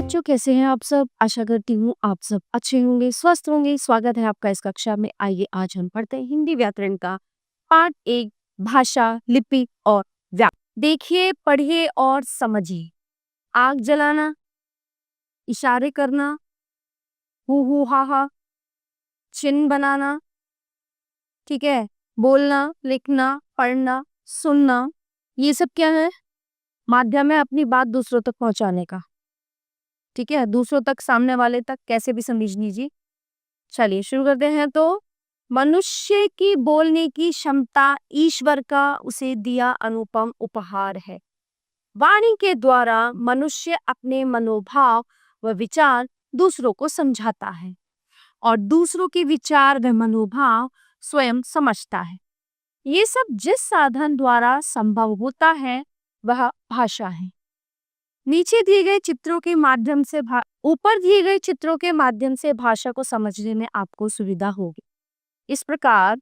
बच्चों कैसे हैं आप सब? आशा करती हूँ आप सब अच्छे होंगे, स्वस्थ होंगे। स्वागत है आपका इस कक्षा में। आइए आज हम पढ़ते हैं हिंदी व्याकरण का पाठ 1 भाषा, लिपि और व्याकरण। देखिए, पढ़िए और समझिए। आग जलाना, इशारे करना, हू हा हा, चिन्ह बनाना, ठीक है, बोलना, लिखना, पढ़ना, सुनना, ये सब क्या है? माध्यम है अपनी बात दूसरों तक पहुंचाने का। ठीक है, दूसरों तक, सामने वाले तक, कैसे भी समझ लीजिए। चलिए शुरू करते हैं। तो मनुष्य की बोलने की क्षमता ईश्वर का उसे दिया अनुपम उपहार है। वाणी के द्वारा मनुष्य अपने मनोभाव व विचार दूसरों को समझाता है और दूसरों के विचार व मनोभाव स्वयं समझता है। ये सब जिस साधन द्वारा संभव होता है वह भाषा है। नीचे दिए गए चित्रों के माध्यम से ऊपर दिए गए चित्रों के माध्यम से भाषा को समझने में आपको सुविधा होगी। इस प्रकार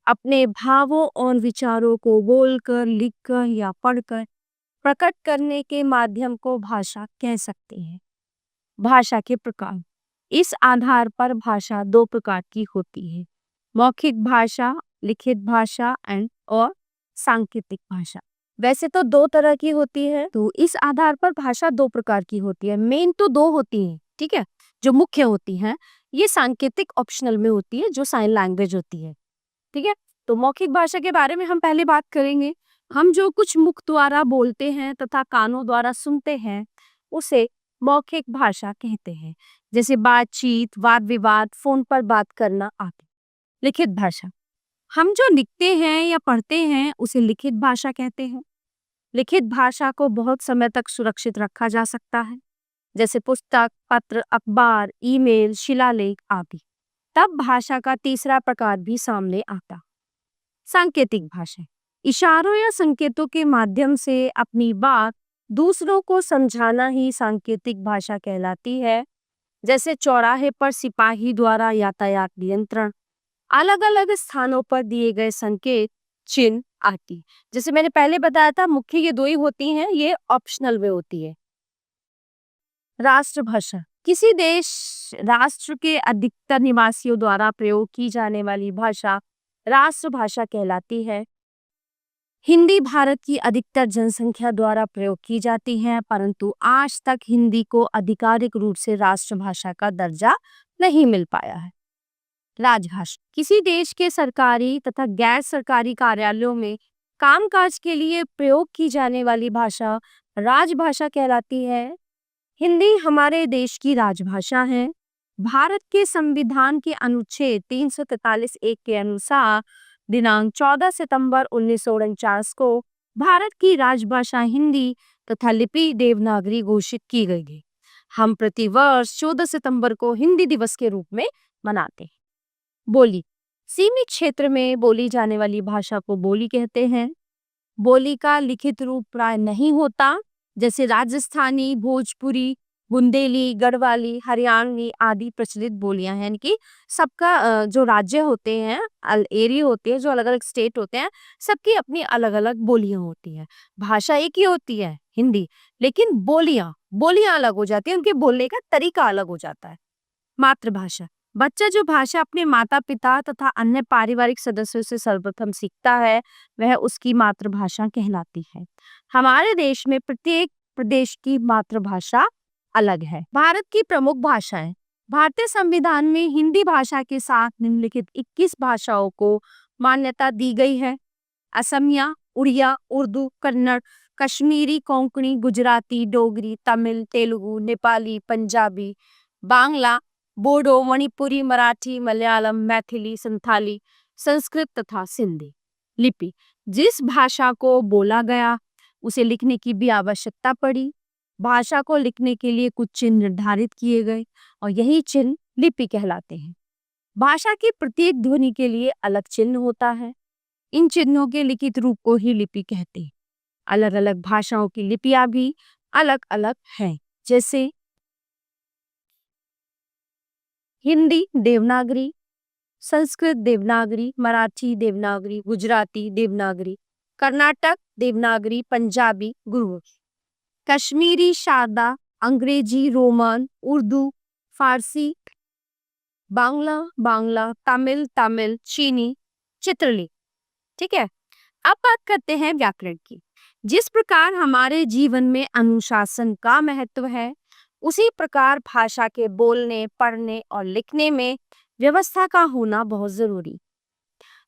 अपने भावों और विचारों को बोलकर, लिखकर या पढ़कर प्रकट करने के माध्यम को भाषा कह सकते हैं। भाषा के प्रकार, इस आधार पर भाषा 2 प्रकार की होती है: मौखिक भाषा, लिखित भाषा और सांकेतिक भाषा। वैसे तो 2 तरह की होती है, तो इस आधार पर भाषा 2 प्रकार की होती है। मेन तो 2 होती हैं, ठीक है, जो मुख्य होती हैं। ये सांकेतिक ऑप्शनल में होती है, जो साइन लैंग्वेज होती है। ठीक है, तो मौखिक भाषा के बारे में हम पहले बात करेंगे। हम जो कुछ मुख द्वारा बोलते हैं तथा कानों द्वारा सुनते हैं उसे मौखिक भाषा कहते हैं, जैसे बातचीत, वाद विवाद, फोन पर बात करना आदि। लिखित भाषा, हम जो लिखते हैं या पढ़ते हैं उसे लिखित भाषा कहते हैं। लिखित भाषा को बहुत समय तक सुरक्षित रखा जा सकता है, जैसे पुस्तक, पत्र, अखबार, ईमेल, शिलालेख आदि। तब भाषा का तीसरा प्रकार भी सामने आता, सांकेतिक भाषा। इशारों या संकेतों के माध्यम से अपनी बात दूसरों को समझाना ही सांकेतिक भाषा कहलाती है, जैसे चौराहे पर सिपाही द्वारा यातायात नियंत्रण, अलग अलग स्थानों पर दिए गए संकेत, चिन्ह आदि। जैसे मैंने पहले बताया था, मुख्य ये 2 ही होती हैं, ये ऑप्शनल में होती है। राष्ट्रभाषा, किसी देश राष्ट्र के अधिकतर निवासियों द्वारा प्रयोग की जाने वाली भाषा राष्ट्रभाषा कहलाती है। हिंदी भारत की अधिकतर जनसंख्या द्वारा प्रयोग की जाती है, परंतु आज तक हिंदी को आधिकारिक रूप से राष्ट्रभाषा का दर्जा नहीं मिल पाया है। राजभाषा, किसी देश के सरकारी तथा गैर सरकारी कार्यालयों में कामकाज के लिए प्रयोग की जाने वाली भाषा राजभाषा कहलाती है। हिंदी हमारे देश की राजभाषा है। भारत के संविधान के अनुच्छेद 343(1) के अनुसार दिनांक 14 सितंबर 1949 को भारत की राजभाषा हिंदी तथा लिपि देवनागरी घोषित की गई है। हम प्रतिवर्ष 14 सितंबर को हिंदी दिवस के रूप में मनाते हैं। बोली, सीमित क्षेत्र में बोली जाने वाली भाषा को बोली कहते हैं। बोली का लिखित रूप प्राय नहीं होता, जैसे राजस्थानी, भोजपुरी, बुंदेली, गढ़वाली, हरियाणवी आदि प्रचलित बोलियां हैं। यानी कि सबका जो राज्य होते हैं, एरिया होते हैं, जो अलग अलग स्टेट होते हैं, सबकी अपनी अलग अलग बोलियां होती हैं। भाषा एक ही होती है, हिंदी, लेकिन बोलियां अलग हो जाती हैं, उनके बोलने का तरीका अलग हो जाता है। मातृभाषा, बच्चा जो भाषा अपने माता पिता तथा अन्य पारिवारिक सदस्यों से सर्वप्रथम सीखता है वह उसकी मातृभाषा कहलाती है। हमारे देश में प्रत्येक प्रदेश की मातृभाषा अलग है। भारत की प्रमुख भाषाएं, भारतीय संविधान में हिंदी भाषा के साथ निम्नलिखित 21 भाषाओं को मान्यता दी गई है: असमिया, उड़िया, उर्दू, कन्नड़, कश्मीरी, कोंकणी, गुजराती, डोगरी, तमिल, तेलुगु, नेपाली, पंजाबी, बांग्ला, बोडो, मणिपुरी, मराठी, मलयालम, मैथिली, संथाली, संस्कृत तथा सिंधी। लिपि, जिस भाषा को बोला गया उसे लिखने की भी आवश्यकता पड़ी। भाषा को लिखने के लिए कुछ चिन्ह निर्धारित किए गए और यही चिन्ह लिपि कहलाते हैं। भाषा की प्रत्येक ध्वनि के लिए अलग चिन्ह होता है। इन चिन्हों के लिखित रूप को ही लिपि कहते हैं। अलग अलग भाषाओं की लिपियां भी अलग अलग हैं, जैसे हिंदी देवनागरी, संस्कृत देवनागरी, मराठी देवनागरी, गुजराती देवनागरी, कर्नाटक देवनागरी, पंजाबी गुरमुखी, कश्मीरी शारदा अंग्रेजी, रोमन, उर्दू, फारसी, बांग्ला, तमिल, चीनी, चित्रलिपि। ठीक है। अब बात करते हैं व्याकरण की। जिस प्रकार हमारे जीवन में अनुशासन का महत्व है, उसी प्रकार भाषा के बोलने, पढ़ने और लिखने में व्यवस्था का होना बहुत जरूरी।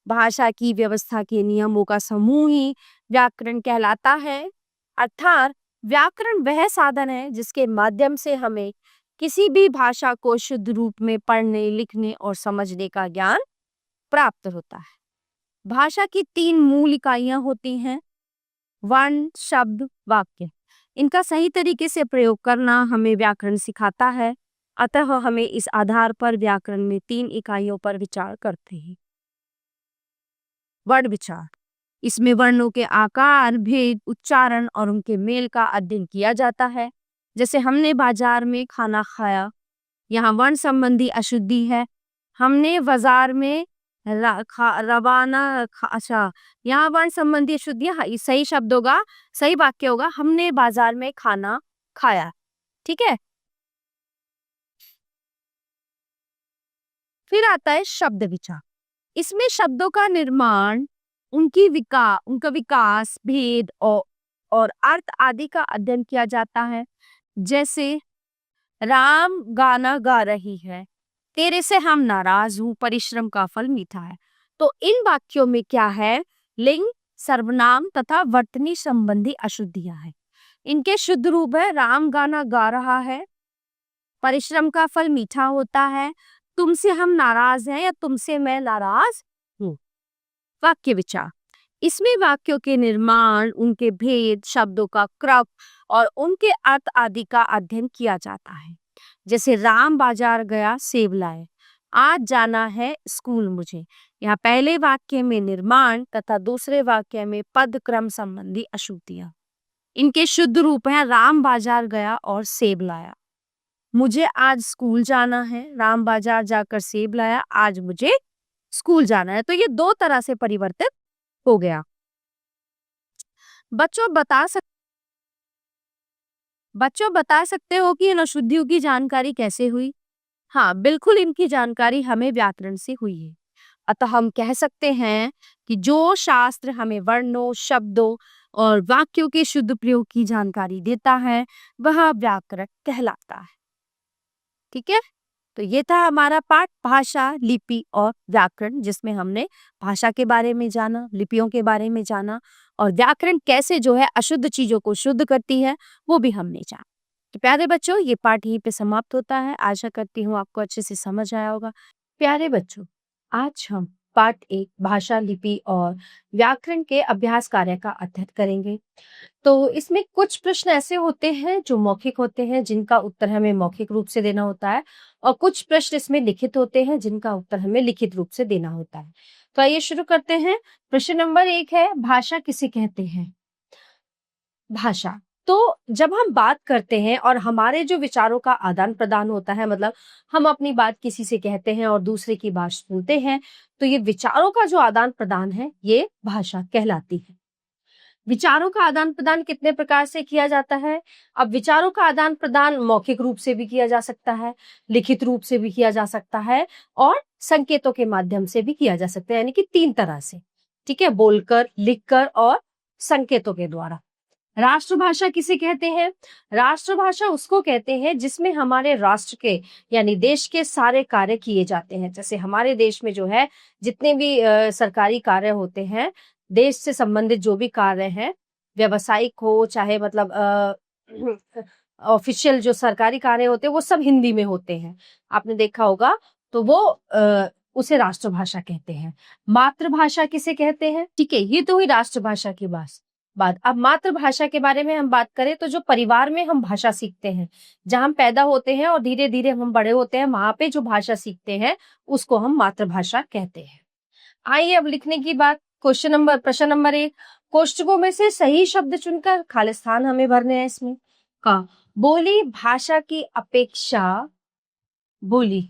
भाषा की व्यवस्था के नियमों का समूह ही व्याकरण कहलाता है। अर्थात व्याकरण वह साधन है जिसके माध्यम से हमें किसी भी भाषा को शुद्ध रूप में पढ़ने, लिखने और समझने का ज्ञान प्राप्त होता है। भाषा की 3 मूल इकाइयां होती हैं: वर्ण, शब्द, वाक्य। इनका सही तरीके से प्रयोग करना हमें व्याकरण सिखाता है। अतः हमें इस आधार पर व्याकरण में 3 इकाइयों पर विचार करते हैं। वर्ण विचार। इसमें वर्णों के आकार, भेद, उच्चारण और उनके मेल का अध्ययन किया जाता है। जैसे हमने बाजार में खाना खाया, यहाँ वर्ण संबंधी अशुद्धि है। हमने बाजार में अच्छा, यहाँ वर्ण संबंधी अशुद्धि है। ये सही शब्द होगा, सही वाक्य होगा, हमने बाजार में खाना खाया। ठीक है। फिर आता है शब्द विचार। इसमें शब्दों का निर्माण, उनका विकास, भेद और अर्थ आदि का अध्ययन किया जाता है। जैसे राम गाना गा रही है, तेरे से हम नाराज हूं, परिश्रम का फल मीठा है। तो इन वाक्यों में क्या है? लिंग, सर्वनाम तथा वर्तनी संबंधी अशुद्धियां हैं। इनके शुद्ध रूप है: राम गाना गा रहा है, परिश्रम का फल मीठा होता है, तुमसे हम नाराज हैं या तुमसे मैं नाराज हूँ। वाक्य विचार। इसमें वाक्यों के निर्माण, उनके भेद, शब्दों का क्रम और उनके अर्थ आदि का अध्ययन किया जाता है। जैसे राम बाजार गया, सेब लाए, आज जाना है स्कूल मुझे। यहाँ पहले वाक्य में निर्माण तथा दूसरे वाक्य में पद क्रम संबंधी अशुद्धियां। इनके शुद्ध रूप हैं: राम बाजार गया और सेब लाया। मुझे आज स्कूल जाना है, राम बाजार जाकर सेब लाया, आज मुझे स्कूल जाना है। तो ये 2 तरह से परिवर्तित हो गया। बच्चों बता सकते हो कि इन अशुद्धियों की जानकारी कैसे हुई? हाँ, बिल्कुल, इनकी जानकारी हमें व्याकरण से हुई है। अतः हम कह सकते हैं कि जो शास्त्र हमें वर्णों, शब्दों और वाक्यों के शुद्ध प्रयोग की जानकारी देता है, वह व्याकरण कहलाता है। ठीक है। तो ये था हमारा पाठ भाषा, लिपि और व्याकरण, जिसमें हमने भाषा के बारे में जाना, लिपियों के बारे में जाना और व्याकरण कैसे जो है अशुद्ध चीजों को शुद्ध करती है वो भी हमने जाना। तो प्यारे बच्चों, ये पाठ यहीं पे समाप्त होता है। आशा करती हूँ आपको अच्छे से समझ आया होगा। प्यारे बच्चों, आज हम पाठ 1 भाषा, लिपि और व्याकरण के अभ्यास कार्य का अध्ययन करेंगे। तो इसमें कुछ प्रश्न ऐसे होते हैं जो मौखिक होते हैं, जिनका उत्तर हमें मौखिक रूप से देना होता है, और कुछ प्रश्न इसमें लिखित होते हैं जिनका उत्तर हमें लिखित रूप से देना होता है। तो आइए शुरू करते हैं। प्रश्न नंबर 1 है, भाषा किसे कहते हैं? भाषा। तो जब हम बात करते हैं और हमारे जो विचारों का आदान प्रदान होता है, मतलब हम अपनी बात किसी से कहते हैं और दूसरे की बात सुनते हैं, तो ये विचारों का जो आदान प्रदान है ये भाषा कहलाती है। विचारों का आदान प्रदान कितने प्रकार से किया जाता है? अब विचारों का आदान प्रदान मौखिक रूप से भी किया जा सकता है, लिखित रूप से भी किया जा सकता है और संकेतों के माध्यम से भी किया जा सकता है, यानी कि 3 तरह से। ठीक है, बोलकर, लिखकर और संकेतों के द्वारा। राष्ट्रभाषा किसे कहते हैं? राष्ट्रभाषा उसको कहते हैं जिसमें हमारे राष्ट्र के यानी देश के सारे कार्य किए जाते हैं। जैसे हमारे देश में जो है जितने भी सरकारी कार्य होते हैं, देश से संबंधित जो भी कार्य हैं, व्यावसायिक हो चाहे मतलब ऑफिशियल जो सरकारी कार्य होते हैं, वो सब हिंदी में होते हैं। आपने देखा होगा। तो वो उसे राष्ट्रभाषा कहते हैं। मातृभाषा किसे कहते हैं? ठीक है, ये तो हुई राष्ट्रभाषा की बात। अब मातृभाषा के बारे में हम बात करें तो जो परिवार में हम भाषा सीखते हैं, जहां हम पैदा होते हैं और धीरे धीरे हम बड़े होते हैं, वहां पे जो भाषा सीखते हैं उसको हम मातृभाषा कहते हैं। आइए अब लिखने की बात। प्रश्न नंबर 1, कोष्ठकों में से सही शब्द चुनकर खाली स्थान हमें भरने हैं। इसमें का बोली भाषा की अपेक्षा बोली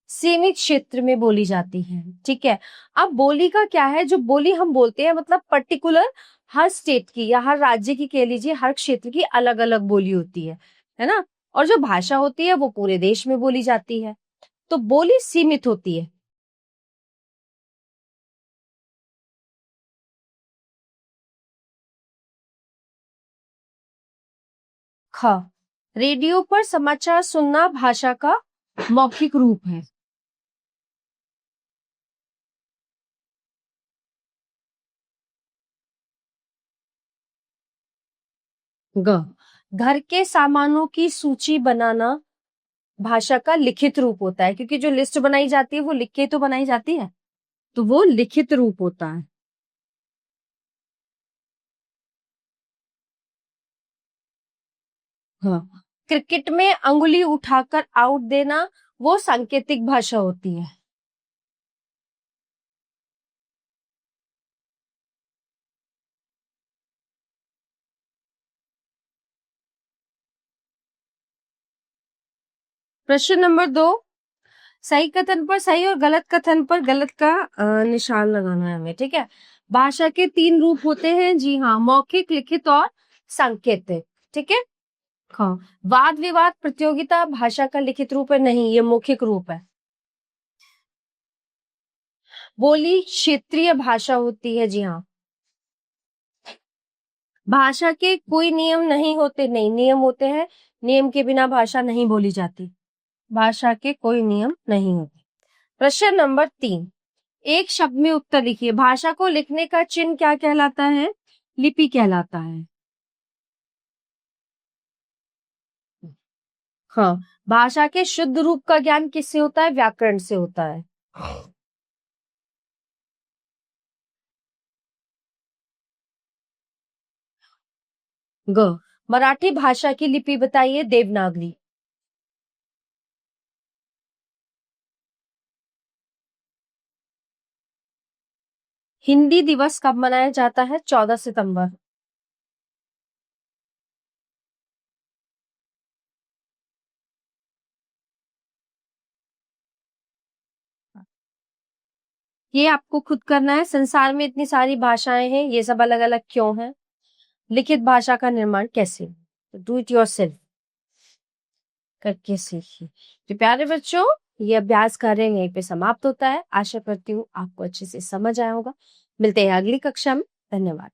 सीमित क्षेत्र में बोली जाती है। ठीक है, अब बोली का क्या है? जो बोली हम बोलते हैं मतलब पर्टिकुलर हर स्टेट की या हर राज्य की, कह लीजिए हर क्षेत्र की अलग अलग बोली होती है ना। और जो भाषा होती है वो पूरे देश में बोली जाती है। तो बोली सीमित होती है। ख, रेडियो पर समाचार सुनना भाषा का मौखिक रूप है। ग, घर के सामानों की सूची बनाना भाषा का लिखित रूप होता है, क्योंकि जो लिस्ट बनाई जाती है वो लिख के तो बनाई जाती है, तो वो लिखित रूप होता है। हाँ, क्रिकेट में अंगुली उठाकर आउट देना वो सांकेतिक भाषा होती है। प्रश्न नंबर 2, सही कथन पर सही और गलत कथन पर गलत का निशान लगाना है हमें, ठीक है। भाषा के 3 रूप होते हैं, जी हाँ, मौखिक, लिखित और सांकेतिक, ठीक है। हाँ, वाद विवाद प्रतियोगिता भाषा का लिखित रूप है, नहीं, ये मौखिक रूप है। बोली क्षेत्रीय भाषा होती है, जी हाँ। भाषा के कोई नियम नहीं होते, नहीं, नियम होते हैं, नियम के बिना भाषा नहीं बोली जाती। भाषा के कोई नियम नहीं होते। प्रश्न नंबर 3, एक शब्द में उत्तर लिखिए। भाषा को लिखने का चिन्ह क्या कहलाता है? लिपि कहलाता है। हाँ, भाषा के शुद्ध रूप का ज्ञान किससे होता है? व्याकरण से होता है। ग, मराठी भाषा की लिपि बताइए। देवनागरी। हिंदी दिवस कब मनाया जाता है? 14 सितंबर। ये आपको खुद करना है। संसार में इतनी सारी भाषाएं हैं, ये सब अलग अलग क्यों हैं? लिखित भाषा का निर्माण कैसे? डू इट योर सेल्फ करके सीखिए। तो प्यारे बच्चों, ये अभ्यास कार्य यहीं पे समाप्त होता है। आशा करती हूँ आपको अच्छे से समझ आया होगा। मिलते हैं अगली कक्षा में। धन्यवाद।